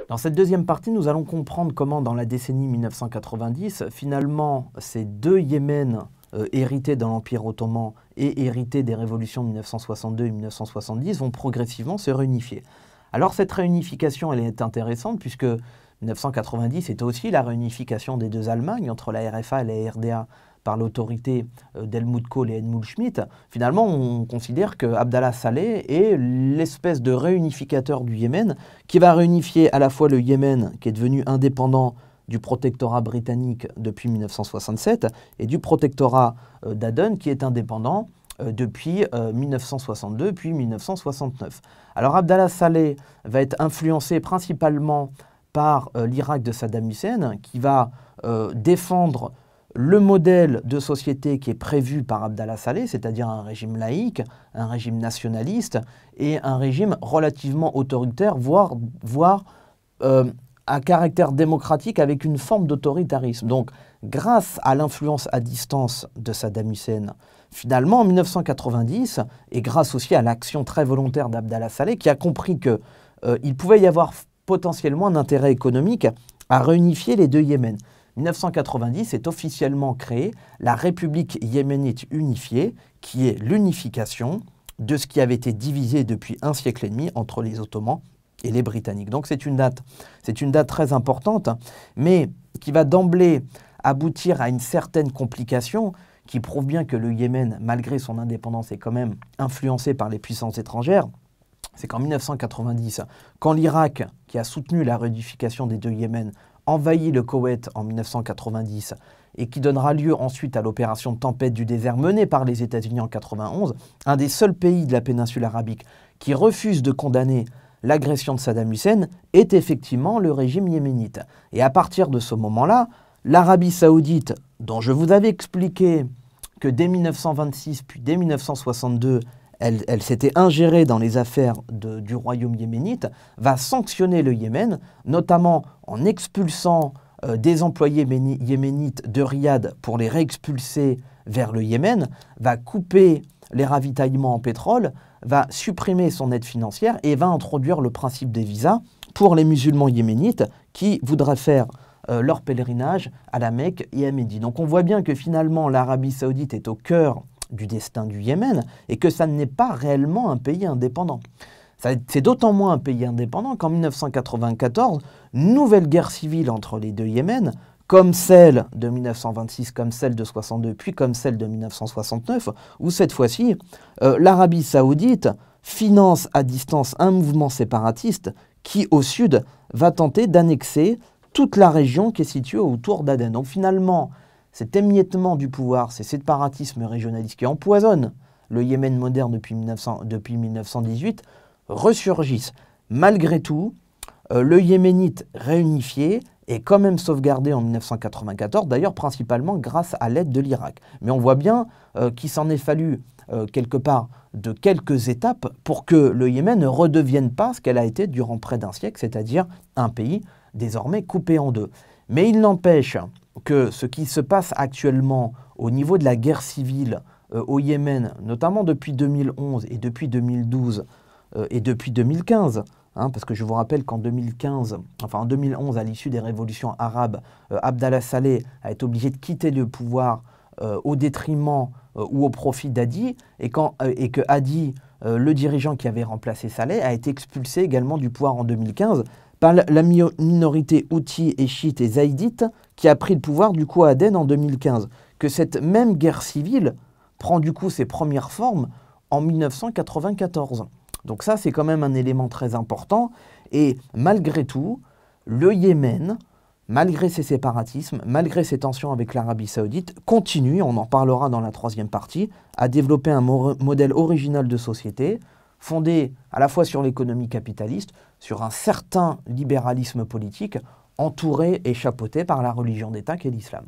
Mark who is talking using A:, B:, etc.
A: Dans cette deuxième partie, nous allons comprendre comment, dans la décennie 1990, finalement, ces deux Yémen hérités de l'Empire ottoman et hérités des révolutions de 1962 et 1970 vont progressivement se réunifier. Alors cette réunification, elle est intéressante puisque 1990 est aussi la réunification des deux Allemagnes entre la RFA et la RDA par l'autorité d'Helmut Kohl et Helmut Schmidt. Finalement, on considère que Abdallah Saleh est l'espèce de réunificateur du Yémen qui va réunifier à la fois le Yémen, qui est devenu indépendant du protectorat britannique depuis 1967, et du protectorat d'Aden, qui est indépendant depuis 1962 puis 1969. Alors Abdallah Saleh va être influencé principalement par l'Irak de Saddam Hussein, qui va défendre le modèle de société qui est prévu par Abdallah Saleh, c'est-à-dire un régime laïque, un régime nationaliste et un régime relativement autoritaire, voire à caractère démocratique avec une forme d'autoritarisme. Donc, grâce à l'influence à distance de Saddam Hussein, finalement, en 1990, et grâce aussi à l'action très volontaire d'Abdallah Saleh, qui a compris qu'il pouvait y avoir potentiellement un intérêt économique à réunifier les deux Yémen. 1990 est officiellement créée la République yéménite unifiée, qui est l'unification de ce qui avait été divisé depuis un siècle et demi entre les Ottomans et les Britanniques. Donc c'est une date très importante, mais qui va d'emblée aboutir à une certaine complication qui prouve bien que le Yémen, malgré son indépendance, est quand même influencé par les puissances étrangères. C'est qu'en 1990, quand l'Irak, qui a soutenu la réunification des deux Yémen, envahit le Koweït en 1990 et qui donnera lieu ensuite à l'opération Tempête du désert menée par les États-Unis en 1991, un des seuls pays de la péninsule arabique qui refuse de condamner l'agression de Saddam Hussein est effectivement le régime yéménite. Et à partir de ce moment-là, l'Arabie saoudite, dont je vous avais expliqué que dès 1926 puis dès 1962, elle s'était ingérée dans les affaires du royaume yéménite, va sanctionner le Yémen, notamment en expulsant des employés yéménites de Riyad pour les réexpulser vers le Yémen, va couper les ravitaillements en pétrole, va supprimer son aide financière et va introduire le principe des visas pour les musulmans yéménites qui voudraient faire leur pèlerinage à la Mecque et à Médine. Donc on voit bien que finalement l'Arabie saoudite est au cœur du destin du Yémen et que ça n'est pas réellement un pays indépendant. C'est d'autant moins un pays indépendant qu'en 1994, nouvelle guerre civile entre les deux Yémen, comme celle de 1926, comme celle de 62, puis comme celle de 1969, où cette fois-ci, l'Arabie saoudite finance à distance un mouvement séparatiste qui, au sud, va tenter d'annexer toute la région qui est située autour d'Aden. Donc finalement, cet émiettement du pouvoir, ces séparatismes régionalistes qui empoisonnent le Yémen moderne depuis 1918, ressurgissent. Malgré tout, le Yéménite réunifié est quand même sauvegardé en 1994, d'ailleurs principalement grâce à l'aide de l'Irak. Mais on voit bien qu'il s'en est fallu quelque part de quelques étapes pour que le Yémen ne redevienne pas ce qu'elle a été durant près d'un siècle, c'est-à-dire un pays désormais coupé en deux. Mais il n'empêche que ce qui se passe actuellement au niveau de la guerre civile au Yémen, notamment depuis 2011 et depuis 2012 et depuis 2015, parce que je vous rappelle qu'en 2011, à l'issue des révolutions arabes, Abdallah Saleh a été obligé de quitter le pouvoir au détriment ou au profit d'Hadi, et que Hadi, le dirigeant qui avait remplacé Saleh, a été expulsé également du pouvoir en 2015 par la minorité houthi et chiite et zaïdite qui a pris le pouvoir du coup à Aden en 2015. Que cette même guerre civile prend du coup ses premières formes en 1994. Donc ça, c'est quand même un élément très important. Et malgré tout, le Yémen, malgré ses séparatismes, malgré ses tensions avec l'Arabie saoudite, continue, on en parlera dans la troisième partie, à développer un modèle original de société, fondé à la fois sur l'économie capitaliste, sur un certain libéralisme politique, entouré et chapeauté par la religion d'État qu'est l'islam.